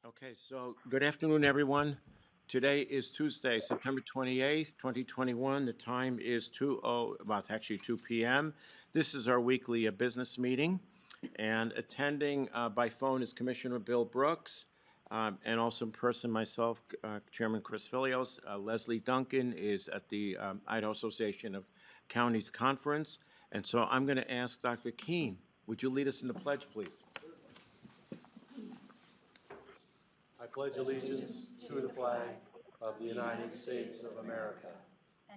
Okay, so good afternoon, everyone. Today is Tuesday, September 28th, 2021. The time is well, it's actually 2 p.m. This is our weekly business meeting. And attending by phone is Commissioner Bill Brooks, and also in person myself, Chairman Chris Fillios. Leslie Duncan is at the Idaho Association of Counties Conference. And so I'm going to ask Dr. Keene, would you lead us in the pledge, please? I pledge allegiance to the flag of the United States of America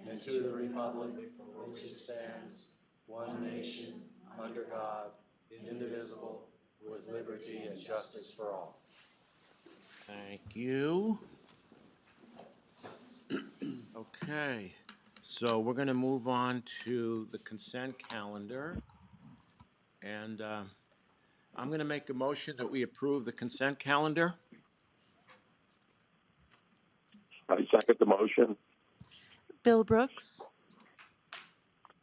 and to the republic for which it stands, one nation, under God, indivisible, with liberty and justice for all. Thank you. Okay, so we're going to move on to the consent calendar. And I'm going to make a motion that we approve the consent calendar. I second the motion. Bill Brooks,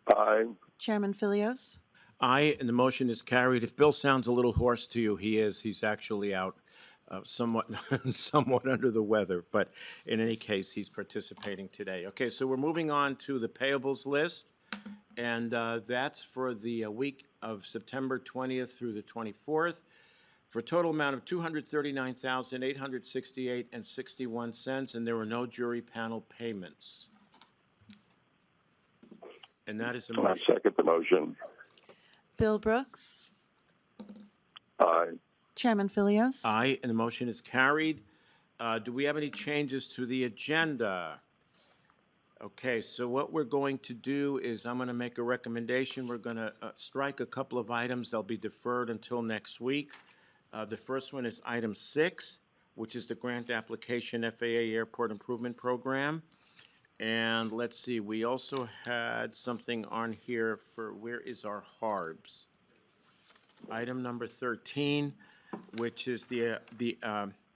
Aye. Chairman Fillios. Aye, and the motion is carried. If Bill sounds a little hoarse to you, he's actually out somewhat somewhat under the weather, but in any case, he's participating today. Okay, so we're moving on to the payables list, and that's for the week of September 20th through the 24th, for a total amount of $239,868.61, and there were no jury panel payments. And that is a I motion. second the motion. Bill Brooks, Aye. Chairman Fillios. Aye, and the motion is carried. Do we have any changes to the agenda? Okay, so what we're going to do is I'm going to make a recommendation. We're going to strike a couple of items. They'll be deferred until next week. The first one is item 6, which is the grant application FAA Airport Improvement Program. And let's see, we also had something on here for where is our HARBs? Item number 13, which is the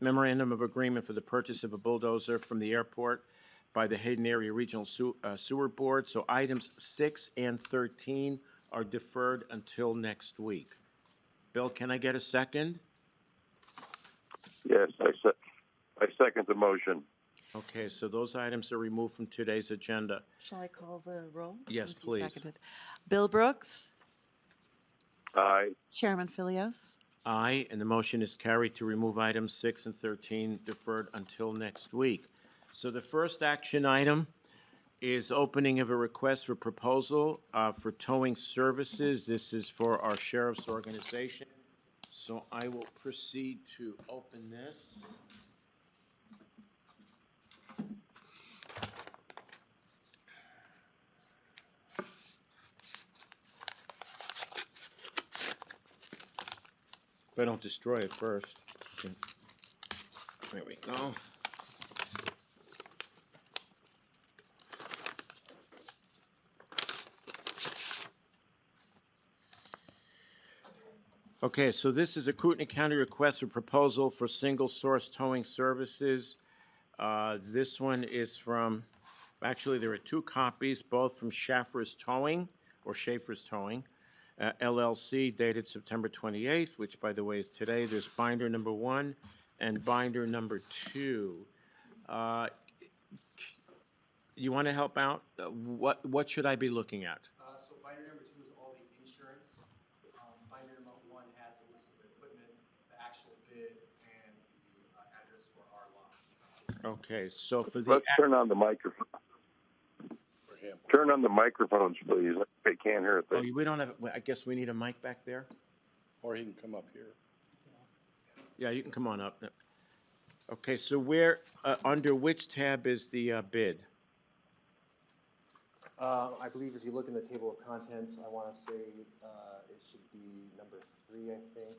memorandum of agreement for the purchase of a bulldozer from the airport by the Hayden Area Regional Sewer Board. So items 6 and 13 are deferred until next week. Bill, can I get a second? Yes, I second the motion. Okay, so those items are removed from today's agenda. Shall I call the roll? Yes, Since he please. seconded. Bill Brooks, Aye. Chairman Fillios. Aye, and the motion is carried to remove items 6 and 13 deferred until next week. So the first action item is opening of a request for proposal for towing services. This is for our sheriff's organization. So I will proceed to open this. If I don't destroy it first. There we go. Okay, so this is a Kootenai County request for proposal for single-source towing services. This one is from, actually, there are 2 copies, both from Schaffner's Towing, or Schaefer's Towing, LLC, dated September 28th, which, by the way, is today. There's binder number 1 and binder number 2. You want to help out? What should I be looking at? So binder number 2 is all the insurance. Binder number 1 has a list of the equipment, the actual bid, and the address for our lots. Okay, so for the... Let's turn on the microphone. For him. Turn on the microphones, please. They can't hear a Oh, thing. we don't have, I guess we need a mic back there? Or he can come up here. Yeah, you can come on up. Okay, so where, under which tab is the bid? I believe if you look in the table of contents, I want to say it should be number 3, I think.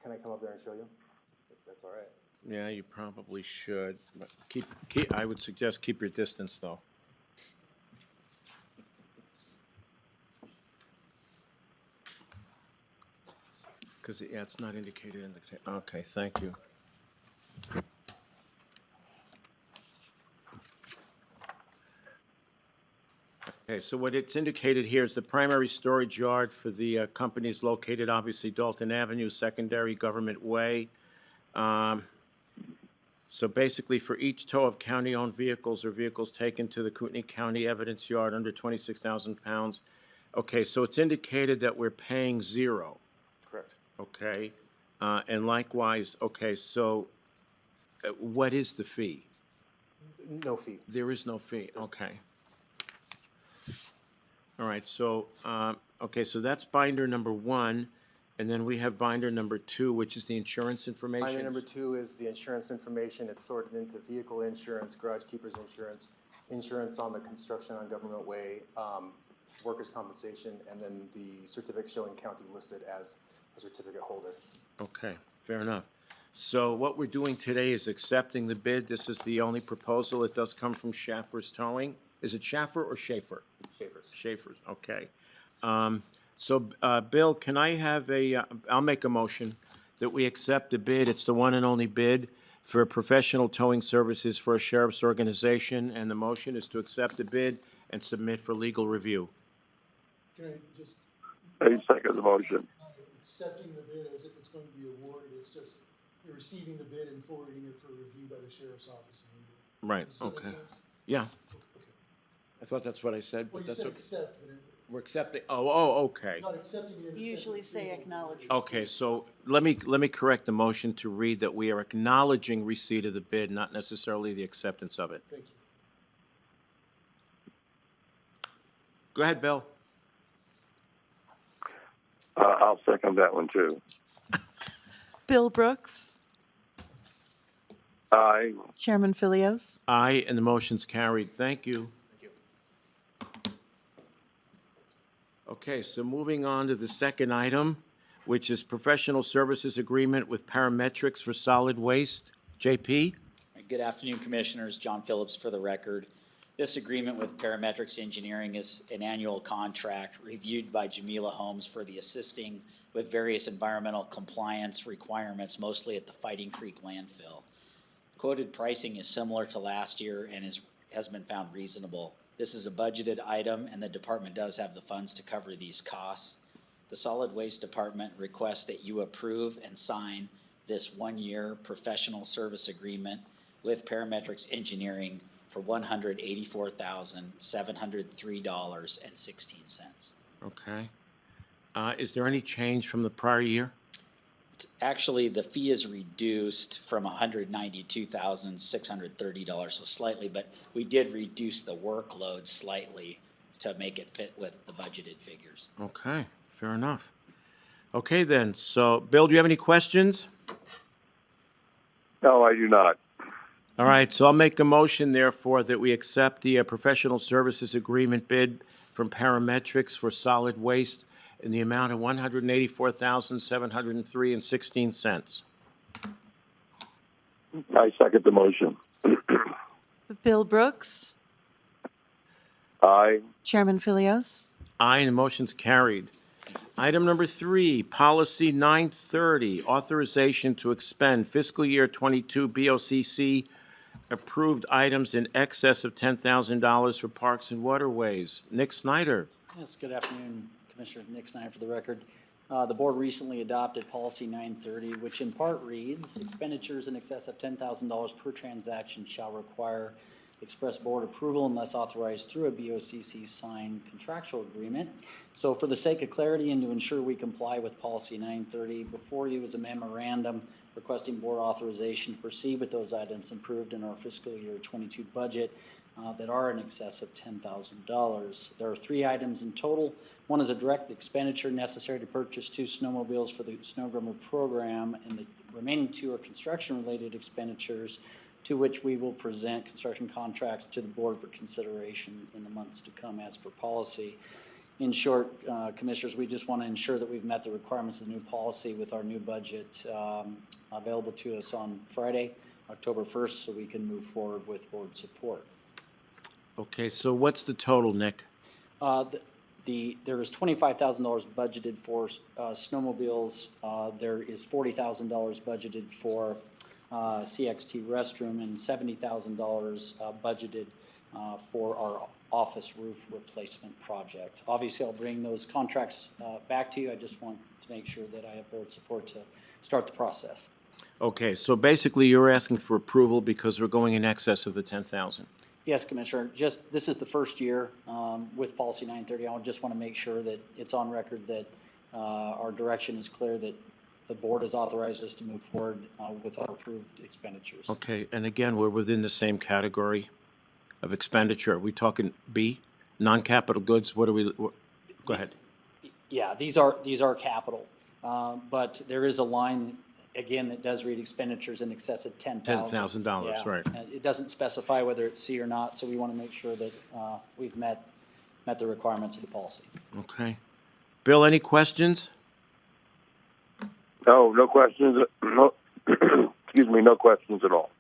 Can I come up there and show you? If that's all right. Yeah, you probably should, but I would suggest keep your distance, though. Because, yeah, it's not indicated in the, okay, thank you. Okay, so what it's indicated here is the primary storage yard for the company is located, obviously, Dalton Avenue, secondary Government Way. So basically, for each tow of county-owned vehicles or vehicles taken to the Kootenai County Evidence Yard under 26,000 pounds. Okay, so it's indicated that we're paying zero, Correct. okay? And likewise, okay, so what is the fee? No fee. There is no fee, okay. All right, so, okay, so that's binder number one, and then we have binder number two, which is the insurance information. Binder number 2 is the insurance information. It's sorted into vehicle insurance, garage keeper's insurance, insurance on the construction on Government Way, workers' compensation, and then the certificate showing county listed as a certificate holder. Okay, fair enough. So what we're doing today is accepting the bid. This is the only proposal. It does come from Schaffer's Towing. Is it Schaffer or Schaefer? Schaefer's. Schaefer's, okay. So, Bill, can I have I'll make a motion that we accept the bid. It's the one and only bid for professional towing services for a sheriff's organization, and the motion is to accept the bid and submit for legal review. Can I just? I second the motion. Accepting the bid as if it's going to be awarded, it's just you're receiving the bid and forwarding it for review by the sheriff's office. Right, Does that make okay. sense? Yeah, Okay. I thought that's what I said, Well, but you that's said okay. accept, but We're accepting, okay. not accepting it in the sense Usually of say being acknowledge. awarded. Okay, so let me correct the motion to read that we are acknowledging receipt of the bid, not necessarily the acceptance of it. Thank you. Go ahead, Bill. I'll second that one too. Bill Brooks, Aye. Chairman Fillios, Aye, and the motion's carried. Thank you. Okay, so moving on to the second item, which is professional services agreement with parametrics for solid waste. JP? Good afternoon, Commissioners. John Phillips for the record. This agreement with Parametrics Engineering is an annual contract reviewed by Jamila Holmes for the assisting with various environmental compliance requirements, mostly at the Fighting Creek landfill. Quoted pricing is similar to last year and has been found reasonable. This is a budgeted item, and the department does have the funds to cover these costs. The Solid Waste Department requests that you approve and sign this one-year professional service agreement with Parametrics Engineering for $184,703.16. Okay. Is there any change from the prior year? Actually, the fee is reduced from $192,630, so slightly, but we did reduce the workload slightly to make it fit with the budgeted figures. Okay, fair enough. Okay then, so Bill, do you have any questions? No, I do not. All right, so I'll make a motion therefore that we accept the professional services agreement bid from Parametrics for solid waste in the amount of $184,703.16. I second the motion. Bill Brooks, Aye. Chairman Fillios, Aye, and the motion's carried. Item number 3, Policy 930, authorization to expend fiscal year 22 BOCC approved items in excess of $10,000 for parks and waterways. Nick Snyder. Yes, good afternoon, Commissioner Nick Snyder for the record. The board recently adopted Policy 930, which in part reads, expenditures in excess of $10,000 per transaction shall require express board approval unless authorized through a BOCC signed contractual agreement. So for the sake of clarity and to ensure we comply with Policy 930, before you is a memorandum requesting board authorization to proceed with those items approved in our fiscal year 22 budget that are in excess of $10,000. There are 3 items in total. One is a direct expenditure necessary to purchase 2 snowmobiles for the snow groomer program, and the remaining 2 are construction-related expenditures to which we will present construction contracts to the board for consideration in the months to come as per policy. In short, Commissioners, we just want to ensure that we've met the requirements of the new policy with our new budget available to us on Friday, October 1st, so we can move forward with board support. Okay, so what's the total, Nick? There is $25,000 budgeted for snowmobiles. There is $40,000 budgeted for CXT restroom and $70,000 budgeted for our office roof replacement project. Obviously, I'll bring those contracts back to you. I just want to make sure that I have board support to start the process. Okay, so basically you're asking for approval because we're going in excess of the 10,000. Yes, Commissioner, just, this is the first year with Policy 930. I just want to make sure that it's on record that our direction is clear, that the board has authorized us to move forward with our approved expenditures. Okay, and again, we're within the same category of expenditure. Are we talking B, non-capital goods? What are we, go ahead. Yeah, these are capital, but there is a line, again, that does read expenditures in excess of $10,000. $10,000, Yeah, right. and it doesn't specify whether it's C or not, so we want to make sure that we've met the requirements of the policy. Okay. Bill, any questions? No questions. No, excuse me, no questions at all.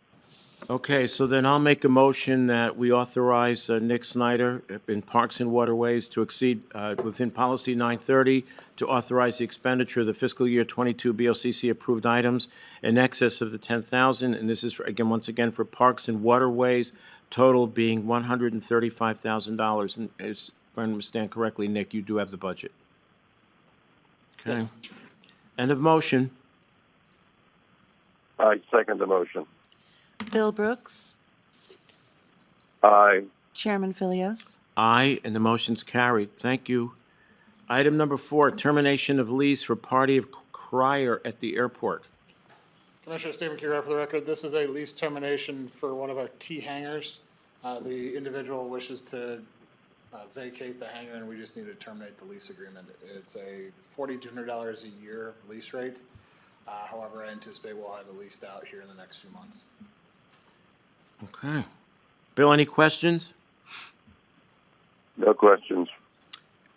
Okay, so then I'll make a motion that we authorize Nick Snyder in Parks and Waterways to exceed, within Policy 930, to authorize the expenditure of the fiscal year 22 BOCC approved items in excess of the 10,000, and this is, once again, for Parks and Waterways, total being $135,000. And if I understand correctly, Nick, you do have the budget. Okay. End of motion. I second the motion. Bill Brooks, Aye. Chairman Fillios, Aye, and the motion's carried. Thank you. Item number 4, termination of lease for Party of Crier at the airport. Commissioner Stephen Kjergaard for the record. This is a lease termination for one of our T hangars. The individual wishes to vacate the hangar, and we just need to terminate the lease agreement. It's a $4,200 a year lease rate. However, I anticipate we'll have it leased out here in the next few months. Okay. Bill, any questions? No questions.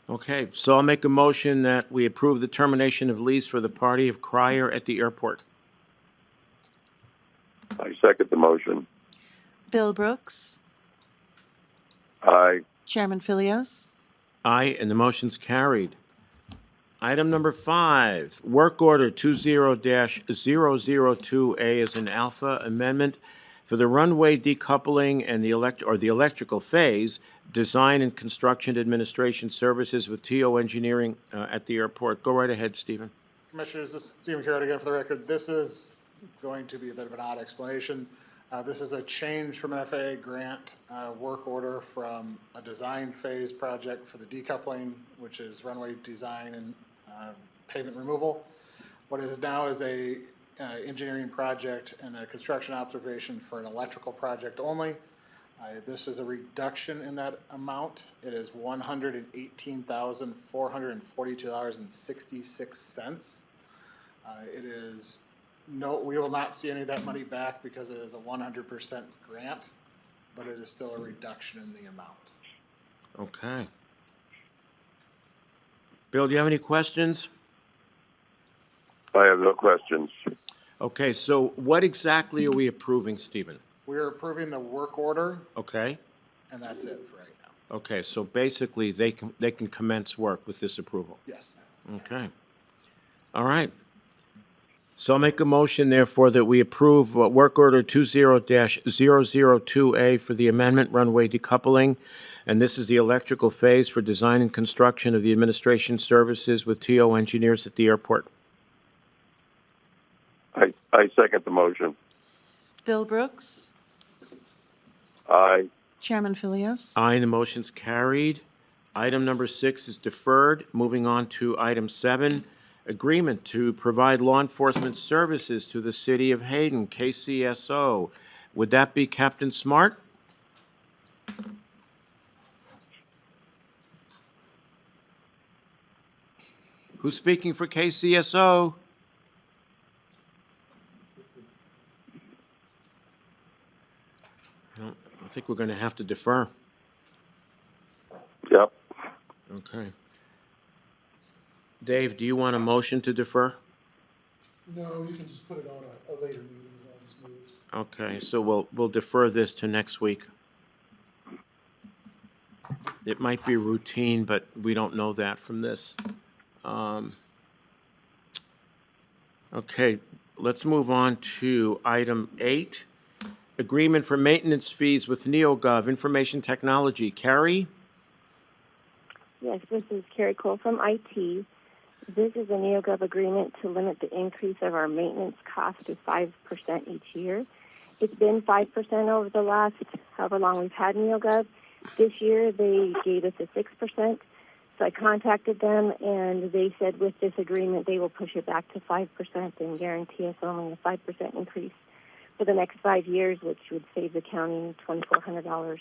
Okay, so I'll make a motion that we approve the termination of lease for the Party of Crier at the airport. I second the motion. Bill Brooks, Aye. Chairman Fillios, Aye, and the motion's carried. Item number 5, Work Order 20-002A is an alpha amendment for the runway decoupling and the electrical phase, design and construction administration services with TO Engineering at the airport. Go right ahead, Stephen. Commissioners, this is Stephen Kjergaard again for the record. This is going to be a bit of an odd explanation. This is a change from an FAA grant work order from a design phase project for the decoupling, which is runway design and pavement removal. What is now is a engineering project and a construction observation for an electrical project only. This is a reduction in that amount. It is $118,442.66. It is we will not see any of that money back because it is a 100% grant, but it is still a reduction in the amount. Okay. Bill, do you have any questions? I have no questions. Okay, so what exactly are we approving, Stephen? We are approving the work order, Okay? and that's it for right now. Okay, so basically they can commence work with this approval. Yes. Okay. All right. So I'll make a motion, therefore, that we approve Work Order 20-002A for the amendment runway decoupling, and this is the electrical phase for design and construction of the administration services with TO Engineers at the airport. I second the motion. Bill Brooks, Aye. Chairman Fillios, Aye, and the motion's carried. Item number 6 is deferred. Moving on to item 7, agreement to provide law enforcement services to the city of Hayden, KCSO. Would that be Captain Smart? Who's speaking for KCSO? I think we're going to have to defer. Yep. Okay. Dave, do you want a motion to defer? No, you can just put it on a later meeting, I'll just move. Okay, so we'll defer this to next week. It might be routine, but we don't know that from this. Okay, let's move on to item 8. agreement for maintenance fees with NeoGov Information Technology. Carrie? Yes, this is Carrie Cole from IT. This is a NeoGov agreement to limit the increase of our maintenance cost to 5% each year. It's been 5% over the last however long we've had NeoGov. This year they gave us a 6%. So I contacted them and they said with this agreement they will push it back to 5% and guarantee us only a 5% increase for the next 5 years, which would save the county $2,400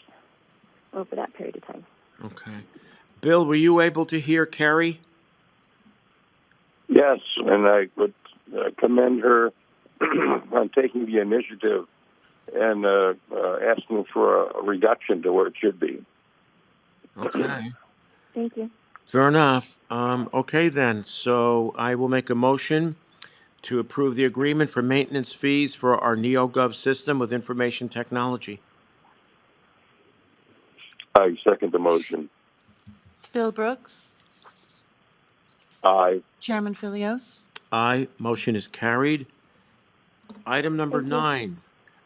over that period of time. Okay. Bill, were you able to hear Carrie? Yes, and I would commend her on taking the initiative and asking for a reduction to where it should be. Okay. Thank you. Fair enough. Okay then, so I will make a motion to approve the agreement for maintenance fees for our NeoGov system with information technology. I second the motion. Bill Brooks, Aye. Chairman Fillios, Aye, motion is carried. Item number 9,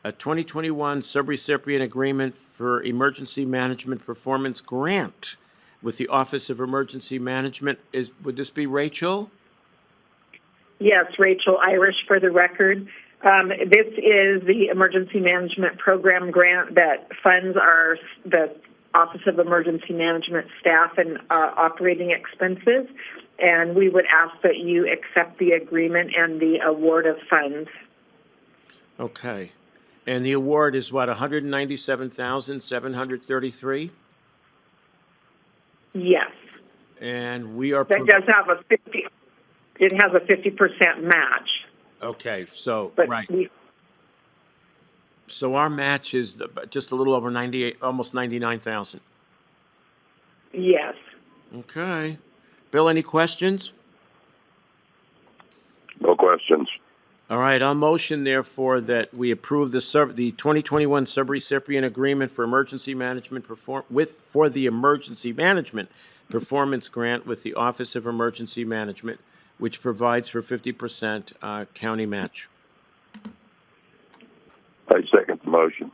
a 2021 subrecipient agreement for emergency management performance grant with the Office of Emergency Management. Would this be Rachel? Yes, Rachel Irish for the record. This is the Emergency Management Program grant that funds the Office of Emergency Management staff and operating expenses, and we would ask that you accept the agreement and the award of funds. Okay. And the award is what, $197,733? Yes. And we are... That does have a 50... It has a 50% match. Okay, so, But right. So our match is just a little over 98, almost 99,000. Yes. Okay. Bill, any questions? No questions. All right, I'll motion therefore that we approve the 2021 subrecipient agreement for emergency management for the emergency management performance grant with the Office of Emergency Management, which provides for 50% county match. I second the motion.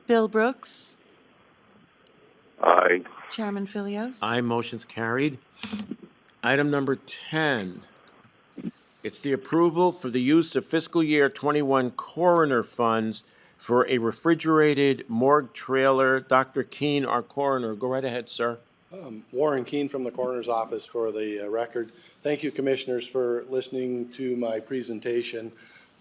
Bill Brooks, Aye. Chairman Fillios. Aye, motion's carried. Item number 10. It's the approval for the use of fiscal year 21 coroner funds for a refrigerated morgue trailer. Dr. Keene, our coroner. Go right ahead, sir. Warren Keene from the Coroner's Office for the record. Thank you, Commissioners, for listening to my presentation.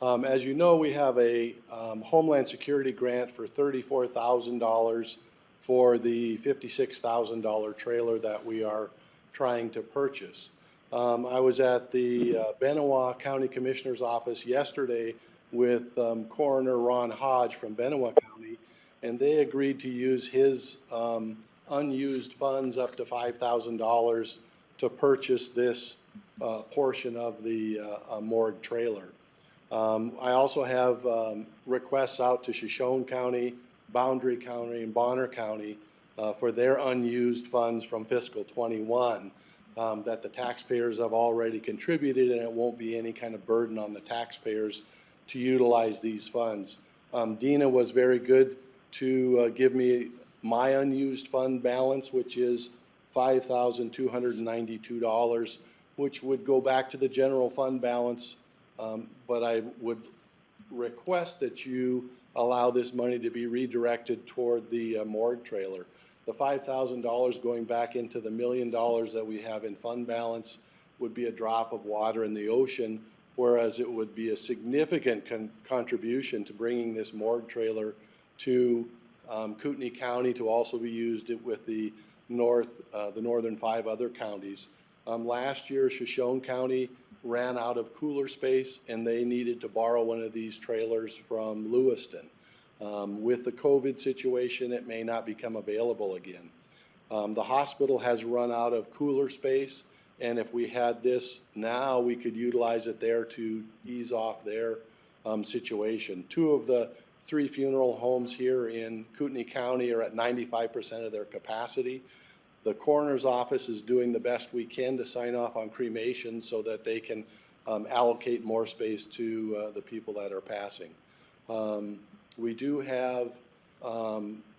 As you know, we have a Homeland Security grant for $34,000 for the $56,000 trailer that we are trying to purchase. I was at the Benewah County Commissioner's Office yesterday with Coroner Ron Hodge from Benewah County, and they agreed to use his unused funds up to $5,000 to purchase this portion of the morgue trailer. I also have requests out to Shoshone County, Boundary County, and Bonner County for their unused funds from fiscal 21 that the taxpayers have already contributed, and it won't be any kind of burden on the taxpayers to utilize these funds. Dena was very good to give me my unused fund balance, which is $5,292, which would go back to the general fund balance, but I would request that you allow this money to be redirected toward the morgue trailer. The $5,000 going back into the $1 million that we have in fund balance would be a drop of water in the ocean, whereas it would be a significant contribution to bringing this morgue trailer to Kootenai County to also be used with the northern 5 other counties. Last year, Shoshone County ran out of cooler space, and they needed to borrow one of these trailers from Lewiston. With the COVID situation, it may not become available again. The hospital has run out of cooler space, and if we had this now, we could utilize it there to ease off their situation. 2 of the 3 funeral homes here in Kootenai County are at 95% of their capacity. The coroner's office is doing the best we can to sign off on cremation so that they can allocate more space to the people that are passing. We do have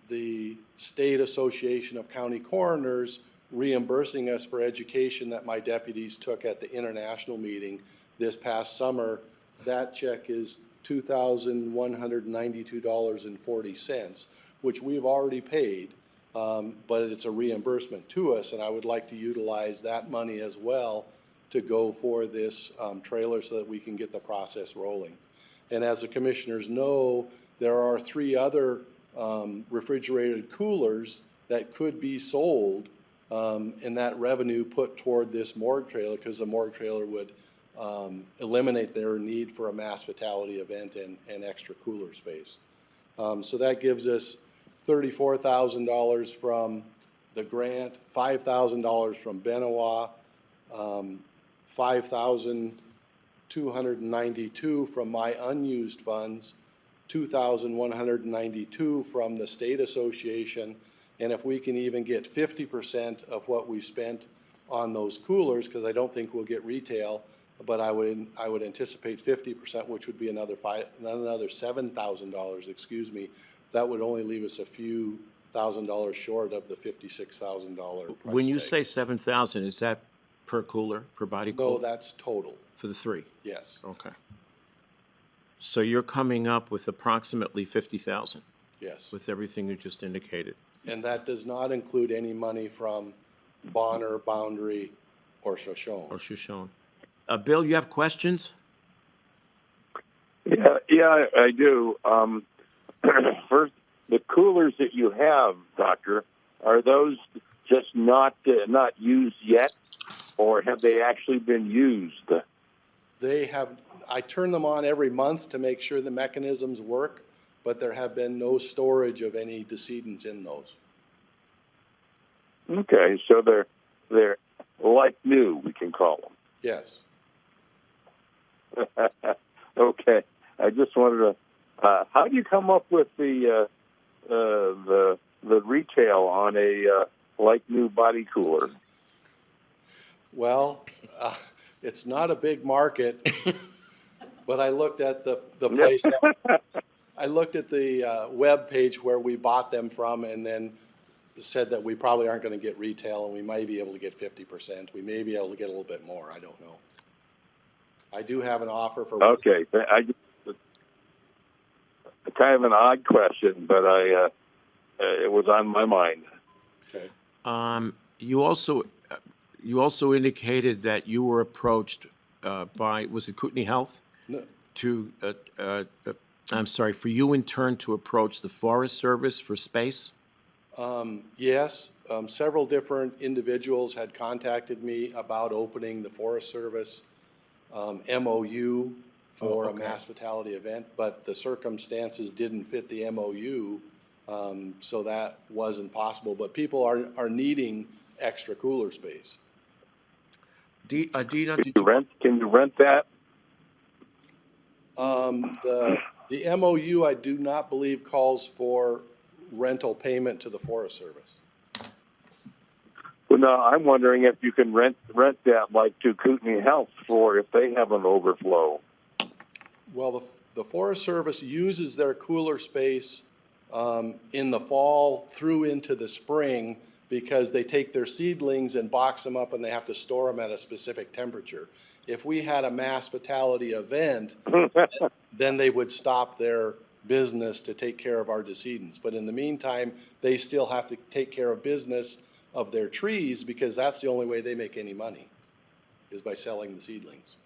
the State Association of County Coroners reimbursing us for education that my deputies took at the international meeting this past summer. That check is $2,192.40, which we've already paid, but it's a reimbursement to us, and I would like to utilize that money as well to go for this trailer so that we can get the process rolling. And as the commissioners know, there are 3 other refrigerated coolers that could be sold, and that revenue put toward this morgue trailer, because the morgue trailer would eliminate their need for a mass fatality event and extra cooler space. So that gives us $34,000 from the grant, $5,000 from Benoit, $5,292 from my unused funds, $2,192 from the State Association, and if we can even get 50% of what we spent on those coolers, because I don't think we'll get retail, but I would anticipate 50%, which would be another $7,000, excuse me. That would only leave us a few $1,000s short of the $56,000 price When you tag. say 7,000, is that per cooler, per body No, cooler? that's total, For the 3? yes, Okay. So you're coming up with approximately 50,000 yes. with everything you just indicated. And that does not include any money from Bonner, Boundary, or Shoshone. Or Shoshone. Bill, you have questions? Yeah, I do. First, the coolers that you have, Doctor, are those just not used yet, or have they actually been used? They have, I turn them on every month to make sure the mechanisms work, but there have been no storage of any decedents in those. Okay, so they're like new, we can call them. Yes. Okay, I just wanted to. How do you come up with the retail on a like new body cooler? Well, it's not a big market, but I looked at the place. I looked at the web page where we bought them from, and then said that we probably aren't going to get retail, and we might be able to get 50%. We may be able to get a little bit more. I don't know. I do have an offer for. Okay, kind of an odd question, but it was on my mind. Okay. You also indicated that you were approached by, was it Kootenai Health? No. To, I'm sorry, for you in turn to approach the Forest Service for space? Yes, several different individuals had contacted me about opening the Forest Service MOU for a mass fatality event, but the circumstances didn't fit the MOU, so that wasn't possible. But people are needing extra cooler space. Dena, Can you rent that? The MOU, I do not believe, calls for rental payment to the Forest Service. Well, no, I'm wondering if you can rent that like to Kootenai Health for if they have an overflow. Well, the Forest Service uses their cooler space in the fall through into the spring because they take their seedlings and box them up and they have to store them at a specific temperature. If we had a mass fatality event, then they would stop their business to take care of our decedents. But in the meantime, they still have to take care of business of their trees because that's the only way they make any money, is by selling the seedlings.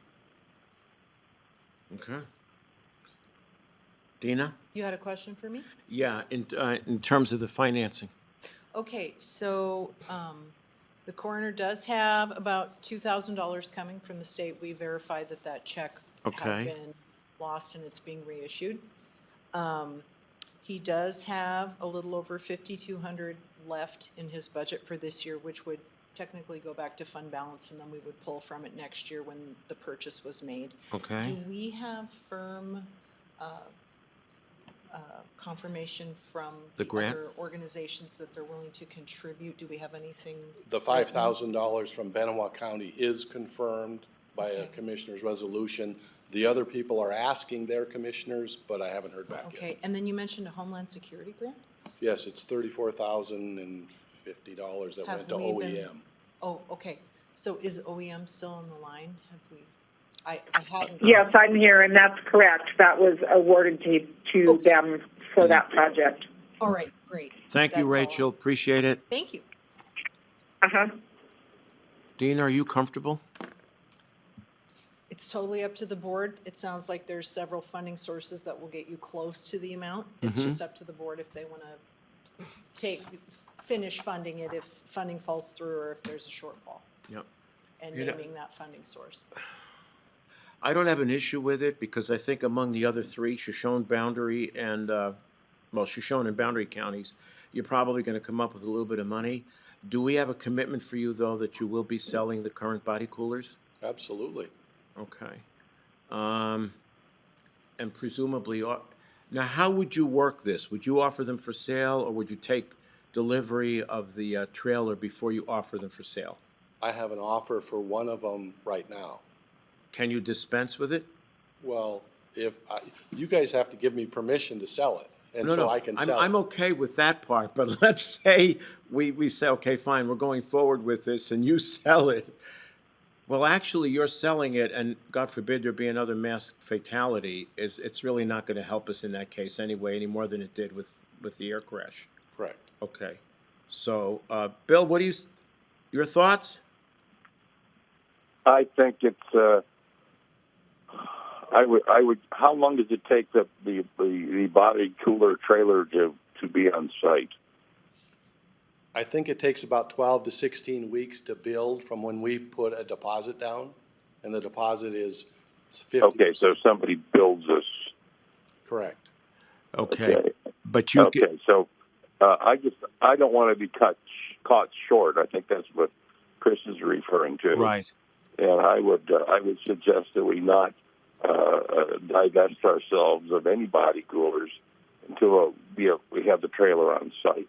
Okay. Dena? You had a question for me? Yeah, in terms of the financing. Okay, so the coroner does have about $2,000 coming from the state. We verified that that check had been lost and it's being reissued. He does have a little over $5,200 left in his budget for this year, which would technically go back to fund balance, and then we would pull from it next year when the purchase was made. Okay. Do we have firm confirmation from The grant? other organizations that they're willing to contribute? Do we have anything? The $5,000 from Benoit County is confirmed by a Okay. commissioner's resolution. The other people are asking their commissioners, but I haven't heard back yet. Okay, and then you mentioned a Homeland Security grant? Yes, it's $34,050 that went to Have we been- OEM. Oh, okay. So is OEM still on the line? Have we, I haven't. Yes, I'm here, and that's correct. That was awarded to them for that project. All right, great. Thank you, That's all. Rachel. Appreciate it. Thank you. Uh-huh. Dena, are you comfortable? It's totally up to the board. It sounds like there's several funding sources that will get you close to the amount. It's just up to the board if they want to finish funding it, if funding falls through or if there's a shortfall, Yep. and You know- naming that funding source. I don't have an issue with it because I think among the other three, Shoshone, Boundary, and, Shoshone and Boundary counties, you're probably going to come up with a little bit of money. Do we have a commitment for you, though, that you will be selling the current body coolers? Absolutely. Okay. And presumably, now, how would you work this? Would you offer them for sale, or would you take delivery of the trailer before you offer them for sale? I have an offer for one of them right now. Can you dispense with it? Well, you guys have to give me permission to sell it, and so I can sell it. I'm okay with that part, but let's say we say, okay, fine, we're going forward with this, and you sell it. Well, actually, you're selling it, and God forbid there be another mass fatality. It's really not going to help us in that case anyway, any more than it did with the air crash. Correct. Okay. So, Bill, your thoughts? I think it's. I would. How long does it take the body cooler trailer to be on site? I think it takes about 12 to 16 weeks to build from when we put a deposit down, and the deposit is 50%. Okay, so somebody builds this. Correct. Okay. But you. Okay, so I don't want to be caught short. I think that's what Chris is referring to. Right. And I would suggest that we not divest ourselves of any body coolers until we have the trailer on site.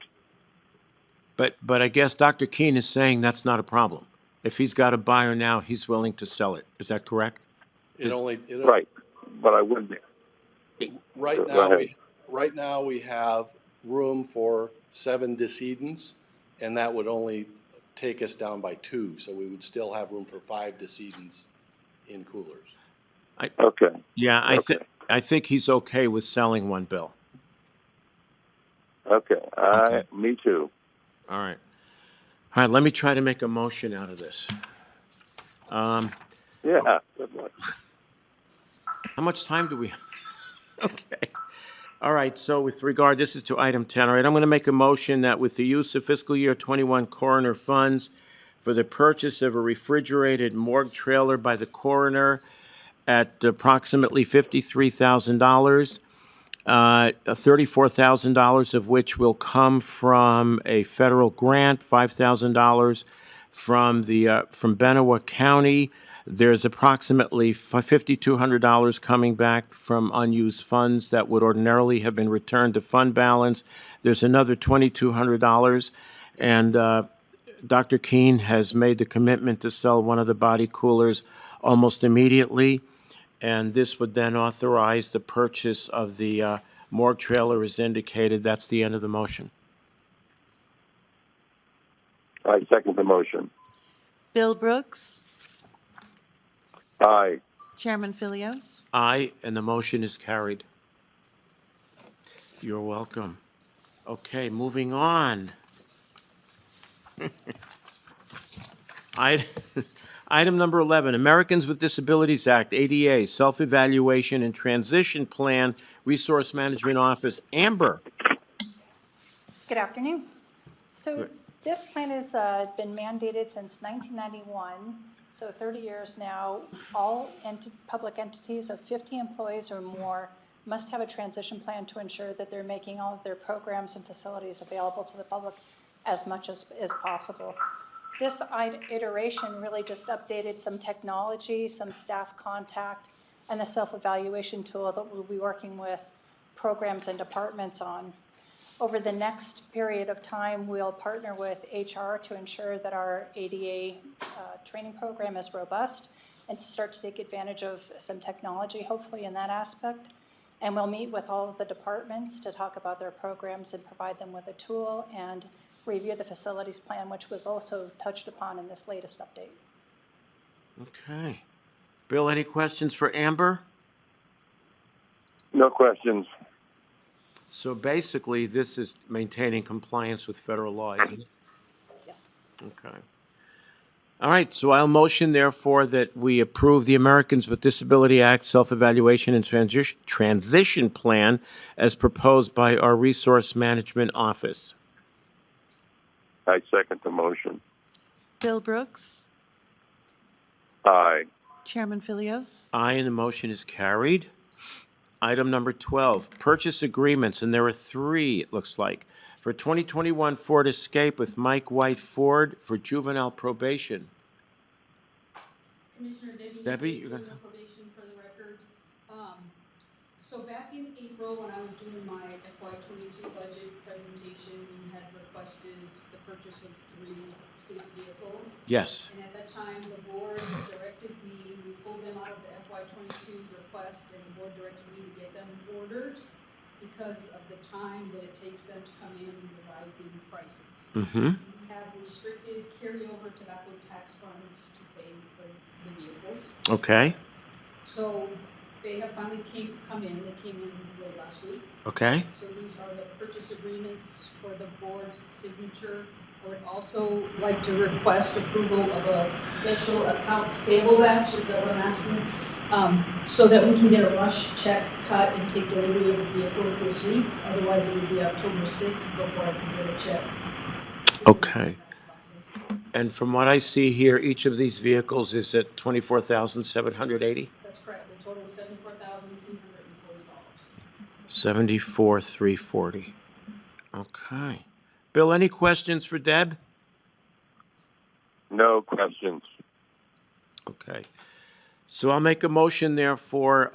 But I guess Dr. Keene is saying that's not a problem. If he's got a buyer now, he's willing to sell it. Is that correct? Right, but I wouldn't. Right now we have room for 7 decedents, and that would only take us down by 2, so we would still have room for 5 decedents in coolers. Okay. Yeah, I think he's okay with selling one, Bill. Okay. Me too. All right. All right, let me try to make a motion out of this. Yeah, good luck. How much time do we have? Okay. All right, so with regard, this is to item 10. All right, I'm going to make a motion that with the use of fiscal year 21 coroner funds for the purchase of a refrigerated morgue trailer by the coroner at approximately $53,000, $34,000 of which will come from a federal grant, $5,000 from Benewah County. There's approximately $5,200 coming back from unused funds that would ordinarily have been returned to fund balance. There's another $2,200, and Dr. Keene has made the commitment to sell one of the body coolers almost immediately, and this would then authorize the purchase of the morgue trailer as indicated. That's the end of the motion. I second the motion. Bill Brooks, Aye. Chairman Fillios. Aye, and the motion is carried. You're welcome. Okay, moving on. Item number 11, Americans with Disabilities Act, ADA, Self-Evaluation and Transition Plan, Resource Management Office. Amber. Good afternoon. So this plan has been mandated since 1991, so 30 years now. All public entities of 50 employees or more must have a transition plan to ensure that they're making all of their programs and facilities available to the public as much as possible. This iteration really just updated some technology, some staff contact, and the self-evaluation tool that we'll be working with programs and departments on. Over the next period of time, we'll partner with HR to ensure that our ADA training program is robust, and to start to take advantage of some technology, hopefully in that aspect. And we'll meet with all of the departments to talk about their programs and provide them with a tool and review the facilities plan, which was also touched upon in this latest update. Okay. Bill, any questions for Amber? No questions. So basically, this is maintaining compliance with federal law, isn't it? Yes. Okay. All right, so I'll motion therefore that we approve the Americans with Disability Act Self-Evaluation and Transition Plan as proposed by our Resource Management Office. I second the motion. Bill Brooks, Aye. Chairman Fillios, Aye, and the motion is carried. Item number 12, purchase agreements, and there are three, it looks like, for 2021 Ford Escape with Mike White Ford for juvenile probation. Commissioner Debbie, you're gonna juvenile probation for the record. So back in April, when I was doing my FY22 budget presentation, we had requested the purchase of 3 fleet vehicles. Yes. And at that time, the board directed me, we pulled them out of the FY22 request, and the board directed me to get them ordered because of the time that it takes them to come in and the rising prices. Mm-hmm. We have restricted carryover tobacco tax funds to pay for the vehicles. Okay. So they have finally come in, they came in late last week. Okay. So these are the purchase agreements for the board's signature. I would also like to request approval of a special accounts payable batch, is that what I'm asking? So that we can get a rush check cut and take delivery of the vehicles this week. Otherwise, it would be October 6th before I can get a check. Okay. And from what I see here, each of these vehicles is at $24,780? That's correct. The total is $74,340. $74,340. Okay. Bill, any questions for Deb? No questions. Okay. So I'll make a motion, therefore,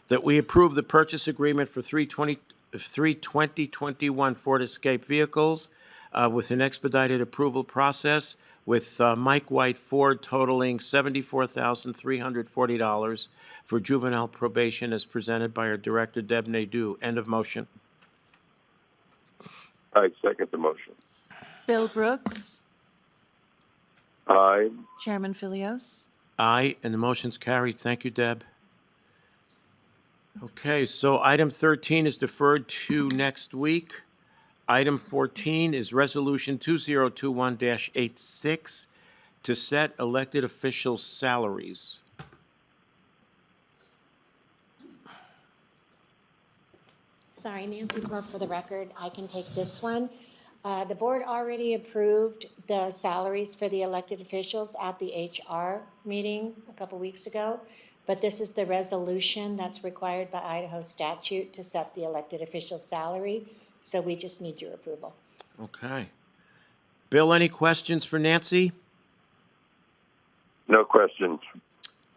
that we approve the purchase agreement for three 2021 Ford Escape vehicles with an expedited approval process with Mike White Ford totaling $74,340 for juvenile probation as presented by our director, Deb Nadeau. End of motion. I second the motion. Bill Brooks, Aye. Chairman Fillios, Aye, and the motion's carried. Thank you, Deb. Okay, so item 13 is deferred to next week. Item 14 is Resolution 2021-86 to set elected officials' salaries. Sorry, Nancy Clark for the record. I can take this one. The board already approved the salaries for the elected officials at the HR meeting a couple weeks ago, but this is the resolution that's required by Idaho statute to set the elected officials' salary, so we just need your approval. Okay. Bill, any questions for Nancy? No questions.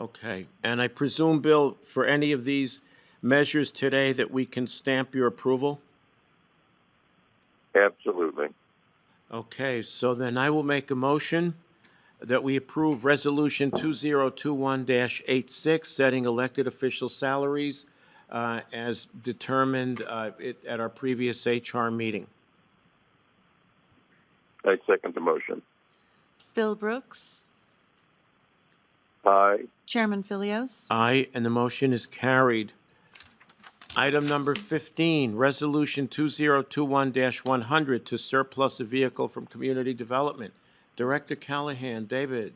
Okay, and I presume, Bill, for any of these measures today that we can stamp your approval? Absolutely. Okay, so then I will make a motion that we approve Resolution 2021-86, setting elected official salaries as determined at our previous HR meeting. I second the motion. Bill Brooks, Aye. Chairman Fillios, Aye, and the motion is carried. Item number 15, Resolution 2021-100 to surplus a vehicle from Community Development. Director Callahan, David.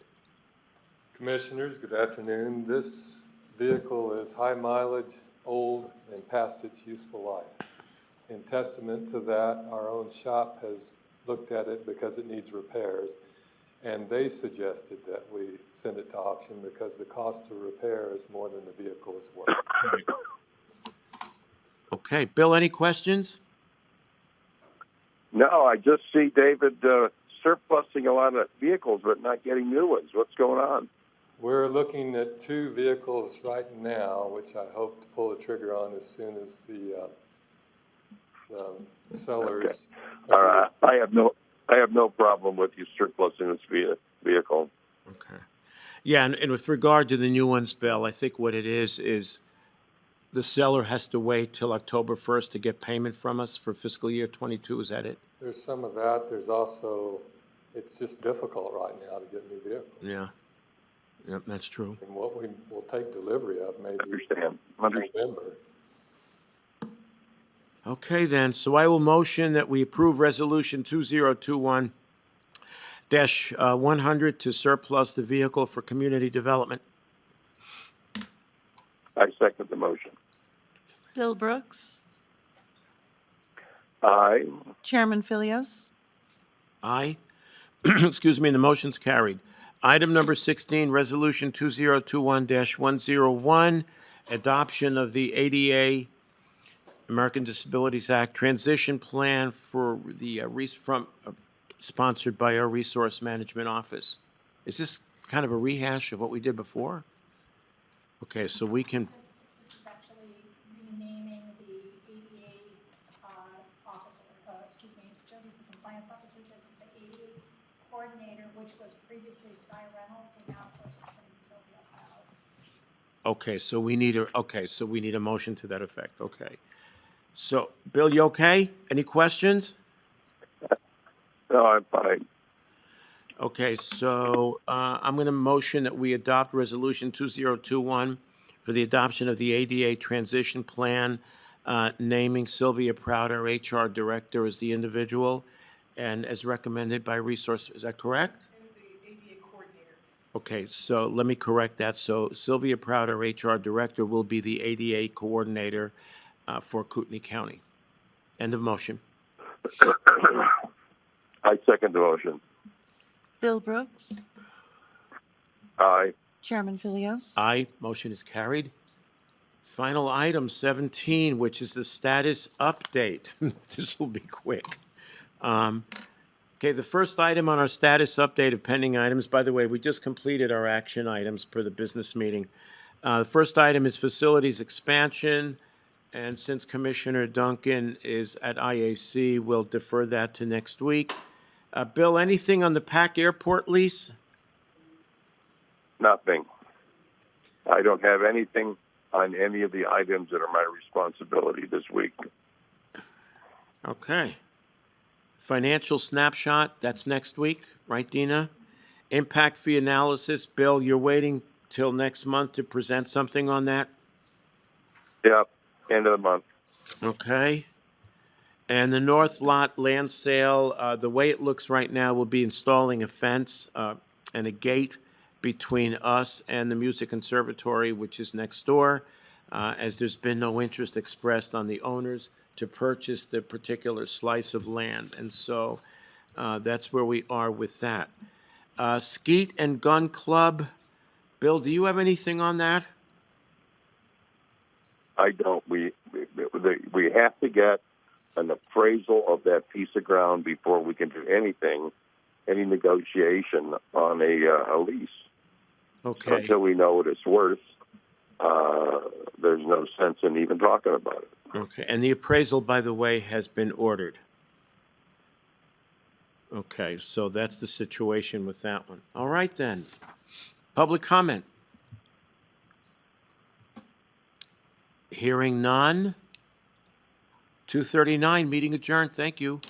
Commissioners, good afternoon. This vehicle is high mileage, old, and past its useful life. In testament to that, our own shop has looked at it because it needs repairs, and they suggested that we send it to auction because the cost of repair is more than the vehicle is worth. Okay, Bill, any questions? No, I just see David surplusing a lot of vehicles but not getting new ones. What's going on? We're looking at 2 vehicles right now, which I hope to pull the trigger on as soon as the sellers. Okay. All right. I have no problem with you surplusing this vehicle. Okay. Yeah, and with regard to the new ones, Bill, I think what it is the seller has to wait till October 1st to get payment from us for fiscal year 22. Is that it? There's some of that. There's also, it's just difficult right now to get new vehicles. Yeah. Yep, that's true. And what we will take delivery of maybe Understand. November. Okay, then. So I will motion that we approve Resolution 2021-100 to surplus the vehicle for community development. I second the motion. Bill Brooks, Aye. Chairman Fillios, Aye. Excuse me, and the motion's carried. Item number 16, Resolution 2021-101, adoption of the ADA, American Disabilities Act, transition plan for the, sponsored by our Resource Management Office. Is this kind of a rehash of what we did before? Okay, so we can, This is actually renaming the ADA officer, Jody's the compliance officer. This is the ADA coordinator, which was previously Sky Reynolds, and now, of course, it's going to be Sylvia Cloud. okay, so we need a motion to that effect, okay. So, Bill, you okay? Any questions? No, I'm fine. Okay, so I'm going to motion that we adopt Resolution 2021 for the adoption of the ADA transition plan, naming Sylvia Proud, our HR director, as the individual, and as recommended by Resource. Is that correct? As the ADA coordinator. Okay, so let me correct that. So Sylvia Proud, our HR director, will be the ADA coordinator for Kootenai County. End of motion. I second the motion. Bill Brooks, Aye. Chairman Fillios. Aye, motion is carried. Final item 17, which is the status update. This will be quick. Okay, the first item on our status update of pending items, by the way, we just completed our action items per the business meeting. The first item is facilities expansion, and since Commissioner Duncan is at IAC, we'll defer that to next week. Bill, anything on the PAC airport lease? Nothing. I don't have anything on any of the items that are my responsibility this week. Okay. Financial snapshot, that's next week, right, Dena? Impact fee analysis, Bill, you're waiting till next month to present something on that? Yep, end of the month. Okay. And the north lot land sale, the way it looks right now, will be installing a fence and a gate between us and the Music Conservatory, which is next door, as there's been no interest expressed on the owners to purchase the particular slice of land. And so that's where we are with that. Skeet and Gun Club, Bill, do you have anything on that? I don't. We have to get an appraisal of that piece of ground before we can do anything, any negotiation on a lease. Okay. So until we know what it's worth, there's no sense in even talking about it. Okay, and the appraisal, by the way, has been ordered. Okay, so that's the situation with that one. All right, then. Public comment. Hearing none. 2:39, meeting adjourned. Thank you.